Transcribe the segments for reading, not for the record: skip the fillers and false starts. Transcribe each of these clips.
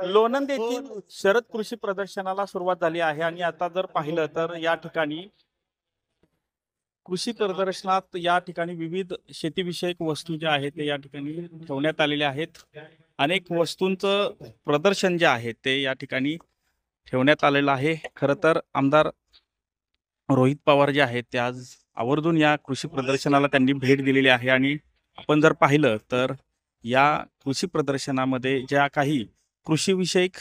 लोणंद येथील शरद कृषी प्रदर्शनाला सुरुवात झाली आहे आणि आता जर पाहिलं तर या ठिकाणी कृषी प्रदर्शनात या ठिकाणी विविध शेतीविषयक वस्तू ज्या आहेत ते या ठिकाणी ठेवण्यात आलेल्या आहेत। अनेक वस्तूंचं प्रदर्शन जे आहे ते या ठिकाणी ठेवण्यात आलेलं आहे। खरं तर आमदार रोहित पवार जे आहेत ते आज आवर्जून या कृषी प्रदर्शनाला त्यांनी भेट दिलेली आहे आणि आपण जर पाहिलं तर या कृषी प्रदर्शनामध्ये ज्या काही कृषीविषयक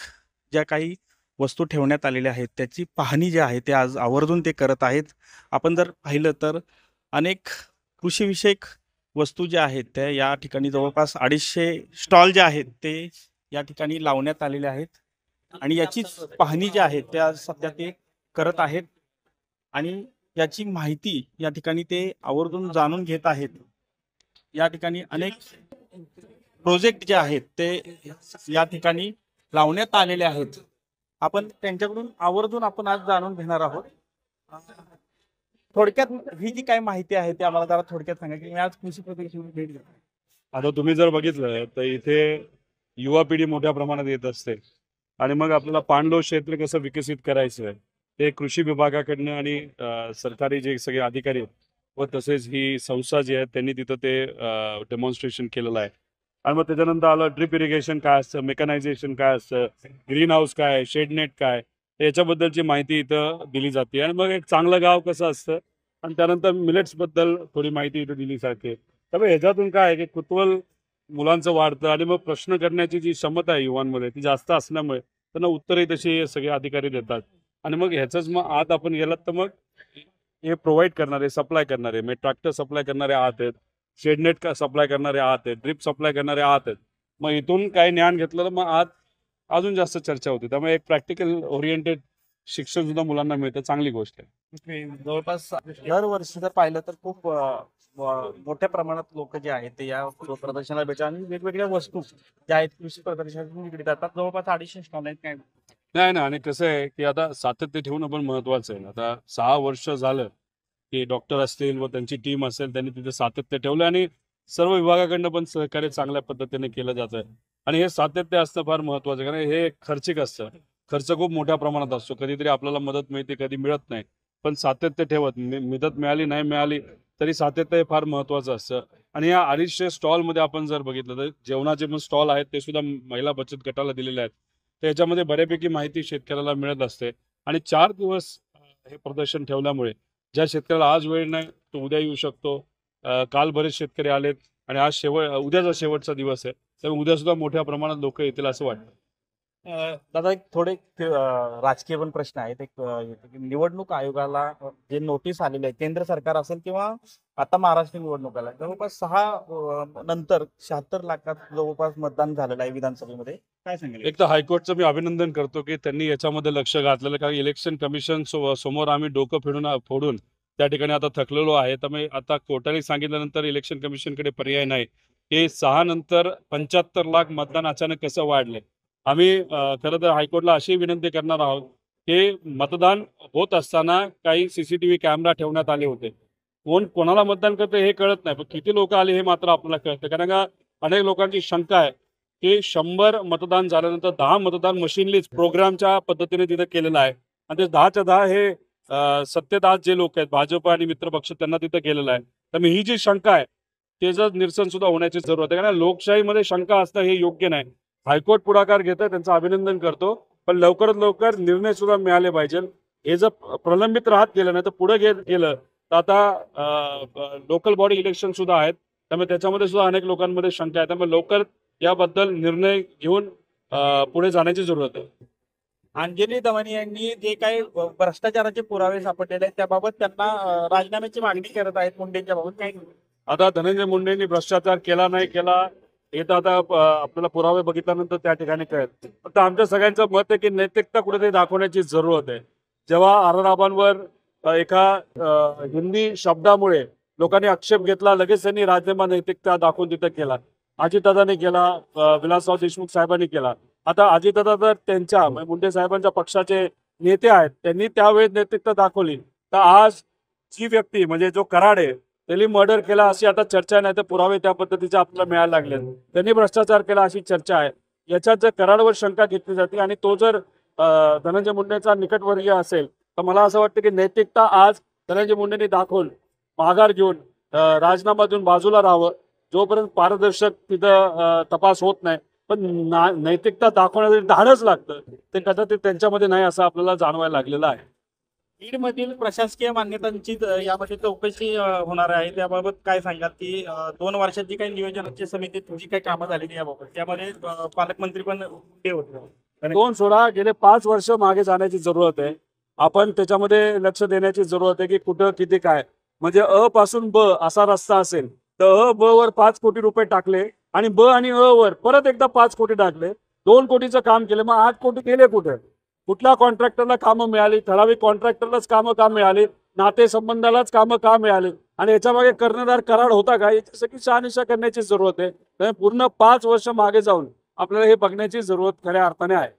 ज्या काही वस्तू ठेवण्यात आलेल्या आहेत त्याची पाहणी जी आहे ते आज आवर्जून ते करत आहेत। आपण जर पाहिलं तर अनेक कृषीविषयक वस्तू ज्या आहेत त्या या ठिकाणी जवळपास 250 स्टॉल जे आहेत ते या ठिकाणी लावण्यात आलेले आहेत आणि याची पाहणी जी आहे त्या सध्या ते करत आहेत आणि याची माहिती या ठिकाणी ते आवर्जून जाणून घेत आहेत। या ठिकाणी अनेक प्रोजेक्ट जे आहेत ते या ठिकाणी लावण्यात आलेले आहेत। आपण त्यांच्याकडून आवर्जून आपण आज जाणून घेणार आहोत। थोडक्यात ही जी काही माहिती आहे ते आम्हाला जरा थोडक्यात सांगा की मी आज कृषी प्रदर्शनाला भेट दिली। आता तुम्ही जर बघितलं तर इथे युवा पिढी मोठ्या प्रमाणात येत असते आणि मग आपल्याला पाणलोट क्षेत्र कसं विकसित करायचं आहे ते कृषी विभागाकडनं आणि सरकारी जे सगळे अधिकारी व तसेच ही संस्था जी आहे त्यांनी तिथं ते डेमॉन्स्ट्रेशन केलेलं आहे। आणि मग त्याच्यानंतर आलं ड्रिप इरिगेशन काय असतं, मेकनायझेशन काय असतं, ग्रीन हाऊस काय, शेडनेट काय, याच्याबद्दलची माहिती इथं दिली जाते। आणि मग एक चांगलं गाव कसं असतं आणि त्यानंतर मिलेट्सबद्दल थोडी माहिती इथं दिली जाते। त्यामुळे ह्याच्यातून काय आहे की कुतूहल मुलांचं वाढतं आणि मग प्रश्न करण्याची जी क्षमता आहे युवांमध्ये ती जास्त असल्यामुळे त्यांना उत्तरही तशी सगळे अधिकारी देतात। आणि मग ह्याचंच मग आत आपण गेलात तर मग हे प्रोव्हाइड करणारे, सप्लाय करणारे, म्हणजे ट्रॅक्टर सप्लाय करणारे आत आहेत, शेडनेट का सप्लाय करणारे आत आहेत, ड्रिप सप्लाय करणारे आत आहेत। मग इथून काही ज्ञान घेतलं तर मग आत अजून जास्त चर्चा होती। त्यामुळे एक प्रॅक्टिकल ओरिएंटेड शिक्षण सुद्धा मुलांना मिळतं, चांगली गोष्ट आहे। जवळपास दरवर्षी जर पाहिलं तर खूप मोठ्या प्रमाणात लोक जे आहेत ते या प्रदर्शनाला भेटतात आणि वेगवेगळ्या वस्तू ज्या आहेत कृषी प्रदर्शनातून विक्री करतात। जवळपास 250 स्टॉल आहेत काय नाही ना, आणि कसं आहे की आता सातत्य ठेवणं पण महत्वाचं आहे। आता 6 वर्ष झालं की डॉक्टर असतील व त्यांची टीम असेल त्यांनी तिथे सातत्य ठेवलं आणि सर्व विभागाकडनं पण सहकार्य चांगल्या पद्धतीने केलं जात आहे। आणि हे सातत्य असणं फार महत्वाचं आहे, कारण हे खर्चिक असतं, खर्च खूप मोठ्या प्रमाणात असतो, कधीतरी आपल्याला मदत मिळते कधी मिळत नाही, पण सातत्य ठेवत मदत मिळाली नाही मिळाली तरी सातत्य हे फार महत्वाचं असतं। आणि या 250 स्टॉलमध्ये आपण जर बघितलं तर जेवणाचे पण स्टॉल आहेत ते सुद्धा महिला बचत गटाला दिलेले आहेत। तर याच्यामध्ये बऱ्यापैकी माहिती शेतकऱ्याला मिळत असते। आणि 4 दिवस हे प्रदर्शन ठेवल्यामुळे ज्या शेतकऱ्याला आज वेळ नाही तो उद्या येऊ शकतो। काल बरेच शेतकरी आलेत आणि आज उद्याचा शेवटचा दिवस आहे, तर उद्या सुद्धा मोठ्या प्रमाणात लोक येतील असं वाटतं। दादा एक थोडे राजकीय पण प्रश्न आहेत। एक निवडणूक आयोगाला जे नोटीस आलेले आहे केंद्र सरकार असेल किंवा आता महाराष्ट्र निवडणुकाला जवळपास 6 नंतर 76 लाखात जवळपास मतदान झालेलं आहे विधानसभेमध्ये, काय सांगेल? एक तर हायकोर्टचं मी अभिनंदन करतो की त्यांनी याच्यामध्ये लक्ष घातलेलं, कारण इलेक्शन कमिशन समोर आम्ही डोकं फोडून त्या ठिकाणी आता थकलेलो आहे। त्यामुळे आता कोर्टाने सांगितल्यानंतर इलेक्शन कमिशनकडे पर्याय नाही की 6 नंतर 75 लाख मतदान अचानक कसं वाढले। आम्ही खरं तर हायकोर्टला अशी विनंती करणार आहोत की मतदान होत असताना काही CCTV कॅमेरा ठेवण्यात आले होते, कोण कोणाला मतदान करतं हे कळत नाही, पण किती लोक आले हे मात्र आपल्याला कळतं। कारण का अनेक लोकांची शंका आहे की 100 मतदान झाल्यानंतर 10 मतदान मशीनलीच प्रोग्रामच्या पद्धतीने तिथे केलेलं आहे आणि ते 10च्या 10 हे सत्तेत जे लोक आहेत भाजप आणि मित्रपक्ष त्यांना तिथे केलेलं आहे। त्यामुळे ही जी शंका आहे त्याचं निरसन सुद्धा होण्याची जरूरत आहे, कारण लोकशाहीमध्ये शंका असणं हे योग्य नाही। हायकोर्ट पुढाकार घेतं, त्यांचं अभिनंदन करतो, पण लवकरात लवकर निर्णय सुद्धा मिळाले पाहिजे। हे जर प्रलंबित राहत गेलं नाही तर पुढे गेलं तर आता लोकल बॉडी इलेक्शन सुद्धा आहेत, त्यामुळे त्याच्यामध्ये सुद्धा अनेक लोकांमध्ये शंका आहे। त्यामुळे लवकर याबद्दल निर्णय घेऊन पुढे जाण्याची जरूरत आहे। अंजली दमानी यांनी जे काही भ्रष्टाचाराचे पुरावे सापडलेले आहेत त्याबाबत त्यांना राजीनाम्याची मागणी करत आहेत मुंडेंच्या बाबत, काय? आता धनंजय मुंडेंनी भ्रष्टाचार केला नाही केला हे तर आता आपल्याला पुरावे बघितल्यानंतर त्या ठिकाणी कळेल। फक्त आमच्या सगळ्यांचं मत आहे की नैतिकता कुठेतरी दाखवण्याची जरूरत आहे। जेव्हा आरोराबांवर एका हिंदी शब्दामुळे लोकांनी आक्षेप घेतला, लगेच त्यांनी राजीनामा नैतिकता दाखवून तिथं केला। अजितदादांनी केला, विलासराव देशमुख साहेबांनी केला। आता अजितदादा तर त्यांच्या मुंडे साहेबांच्या पक्षाचे नेते आहेत, त्यांनी त्यावेळेस नैतिकता दाखवली, तर आज जी व्यक्ती म्हणजे जो कराड आहे त्यांनी मर्डर केला अशी आता चर्चा नाही तर पुरावे त्या पद्धतीचे आपल्याला मिळायला लागले. त्यांनी भ्रष्टाचार केला अशी चर्चा आहे. याच्यात जर कराडवर शंका घेतली जाते आणि तो जर धनंजय मुंडेचा निकटवर्गीय असेल तर मला असं वाटतं की नैतिकता आज धनंजय मुंडेंनी दाखवून माघार घेऊन राजीनामा देऊन बाजूला राहावं. जोपर्यंत पारदर्शक तिथं तपास होत नाही पण नैतिकता दाखवण्यासाठी धाडच लागतं ते कदाचित त्यांच्यामध्ये नाही असं आपल्याला जाणवायला लागलेलं आहे. बीडमधील प्रशासकीय मान्यतांची यामध्ये चौकशी होणार आहे. त्याबाबत काय सांगाल की 2 वर्षात जी काही नियोजनाची समितीत जी काही कामं झालेली याबाबत त्यामध्ये पालकमंत्री पण ते होते. 2 सोडा गेले 5 वर्ष मागे जाण्याची जरूरत आहे. आपण त्याच्यामध्ये लक्ष देण्याची जरूरत आहे की कुठं किती काय. म्हणजे अ पासून ब असा रस्ता असेल तर अ ब वर 5 कोटी रुपये टाकले आणि ब आणि अ वर परत एकदा 5 कोटी टाकले. 2 कोटीचं काम केलं मग 8 कोटी गेले कुठे. कुठल्या कॉन्ट्रॅक्टरला कामं मिळाली, ठराविक कॉन्ट्रॅक्टरलाच कामं का मिळाली, नातेसंबंधालाच कामं का मिळाली आणि याच्यामागे कर्णधार कराड होता का याची सगळी शहानिशा करण्याची जरूरत आहे. त्यामुळे पूर्ण 5 वर्ष मागे जाऊन आपल्याला हे बघण्याची जरूरत खऱ्या अर्थाने आहे.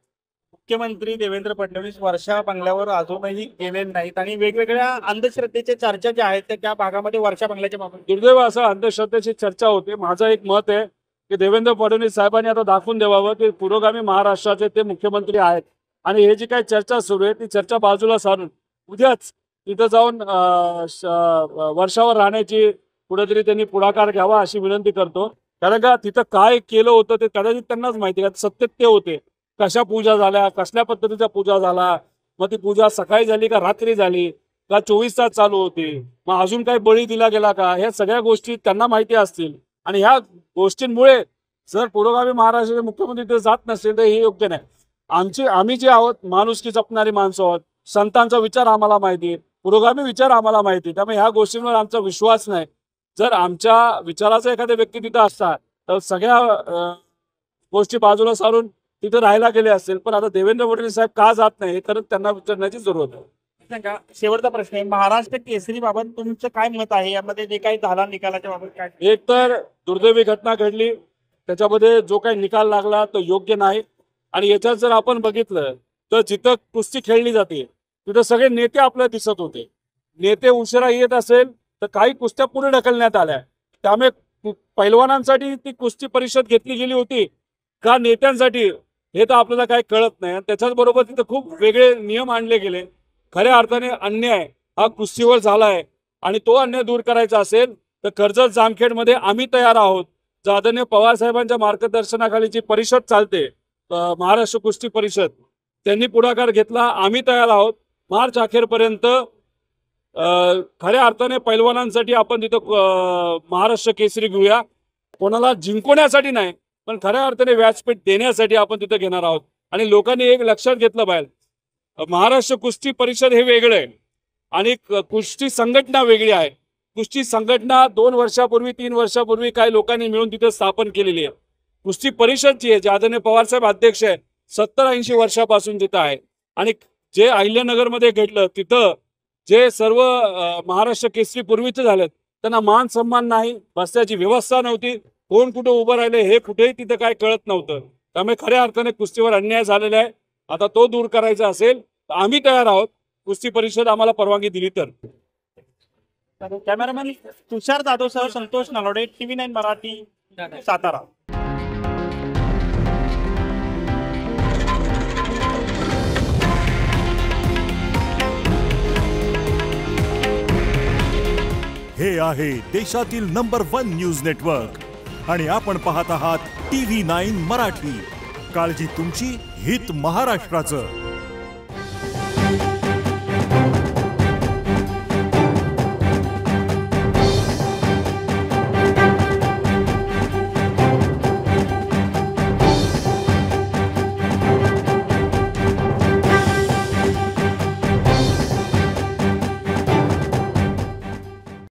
मुख्यमंत्री देवेंद्र फडणवीस वर्षा बंगल्यावर अजूनही गेलेले नाहीत आणि वेगवेगळ्या अंधश्रद्धेच्या चर्चा ज्या आहेत त्या भागामध्ये वर्षा बंगल्याच्या बाबत दुर्दैव असं अंधश्रद्धेची चर्चा होते. माझं एक मत आहे की देवेंद्र फडणवीस साहेबांनी आता दाखवून द्यावं की पुरोगामी महाराष्ट्राचे ते मुख्यमंत्री आहेत आणि हे जी काही चर्चा सुरू आहे ती चर्चा बाजूला सारून उद्याच तिथं जाऊन वर्षावर राहण्याची कुठेतरी त्यांनी पुढाकार घ्यावा अशी विनंती करतो. कारण का तिथं काय केलं होतं ते कदाचित त्यांनाच माहिती आहे. सत्तेत ते होते. कशा पूजा झाल्या, कसल्या पद्धतीच्या पूजा झाला, मग ती पूजा सकाळी झाली का रात्री झाली का 24 तास चालू होती, मग अजून काही बळी दिला गेला का, ह्या सगळ्या गोष्टी त्यांना माहिती असतील. आणि ह्या गोष्टींमुळे जर पुरोगामी महाराष्ट्राचे मुख्यमंत्री ते जात नसतील तर हे योग्य नाही. आम्ही जे आहोत माणुसकी जपणारी माणसं आहोत. संतांचा विचार आम्हाला माहिती आहे, पुरोगामी विचार आम्हाला माहिती आहे. त्यामुळे ह्या गोष्टींवर आमचा विश्वास नाही. जर आमच्या विचाराचा एखादा व्यक्ती तिथं असता तर सगळ्या गोष्टी बाजूला सारून तिथे राहायला गेले असतील. पण आता देवेंद्र फडणवीस साहेब का जात नाही हे खरंच त्यांना विचारण्याची जरूरत आहे. सांगा शेवटचा प्रश्न आहे, महाराष्ट्र केसरी बाबत तुमचं काय मत आहे? यामध्ये जे काही झाला निकालाच्या बाबत काय? एक तर दुर्दैवी घटना घडली, त्याच्यामध्ये जो काही निकाल लागला तो योग्य नाही. आणि याच्यात जर आपण बघितलं तर जिथं कुस्ती खेळली जाते तिथं सगळे नेते आपल्याला दिसत होते. नेते उशिरा येत असेल तर काही कुस्त्या पुढे ढकलण्यात आल्या. त्यामुळे पैलवानांसाठी ती कुस्ती परिषद घेतली गेली होती का नेत्यांसाठी हे तर आपल्याला काही कळत नाही. आणि त्याच्याच बरोबर तिथं खूप वेगळे नियम आणले गेले. खऱ्या अर्थाने अन्याय हा कुस्तीवर झाला आहे आणि तो अन्याय दूर करायचा असेल तर कर्जत जामखेडमध्ये आम्ही तयार आहोत. आदरणीय पवार साहेबांच्या मार्गदर्शनाखाली जी परिषद चालते महाराष्ट्र कुस्ती परिषद, त्यांनी पुढाकार घेतला. आम्ही तयार आहोत. मार्च अखेरपर्यंत खऱ्या अर्थाने पैलवानांसाठी आपण तिथं महाराष्ट्र केसरी घेऊया. कोणाला जिंकवण्यासाठी नाही पण खऱ्या अर्थाने व्यासपीठ देण्यासाठी आपण तिथं घेणार आहोत. आणि लोकांनी एक लक्षात घेतलं पाहिजे, महाराष्ट्र कुस्ती परिषद हे वेगळं आहे आणि कुस्ती संघटना वेगळी आहे. कुस्ती संघटना 2 वर्षापूर्वी 3 वर्षापूर्वी काही लोकांनी मिळून तिथे स्थापन केलेली आहे. कुस्ती परिषद जी आहे, आदरणीय पवारसाहेब अध्यक्ष आहे, 70-80 वर्षापासून तिथं आहे. आणि जे अहिल्यानगरमध्ये घडलं तिथं जे सर्व महाराष्ट्र केसरी पूर्वीचे झालेत त्यांना मान सन्मान नाही, बसण्याची व्यवस्था नव्हती, कोण कुठं उभं राहिले हे कुठेही तिथं काय कळत नव्हतं. त्यामुळे खऱ्या अर्थाने कुस्तीवर अन्याय झालेला आहे. आता तो दूर करायचा असेल तर आम्ही तयार आहोत. कुस्ती परिषद आम्हाला परवानगी दिली तर. कॅमेरामॅन तुषार जाधव सह संतोष नलावडे, TV9 मराठी, सातारा. हे आहे देशातील नंबर 1 न्यूज नेटवर्क आणि आपण पाहत आहात TV9 मराठी. काळजी तुमची, हित महाराष्ट्राचं.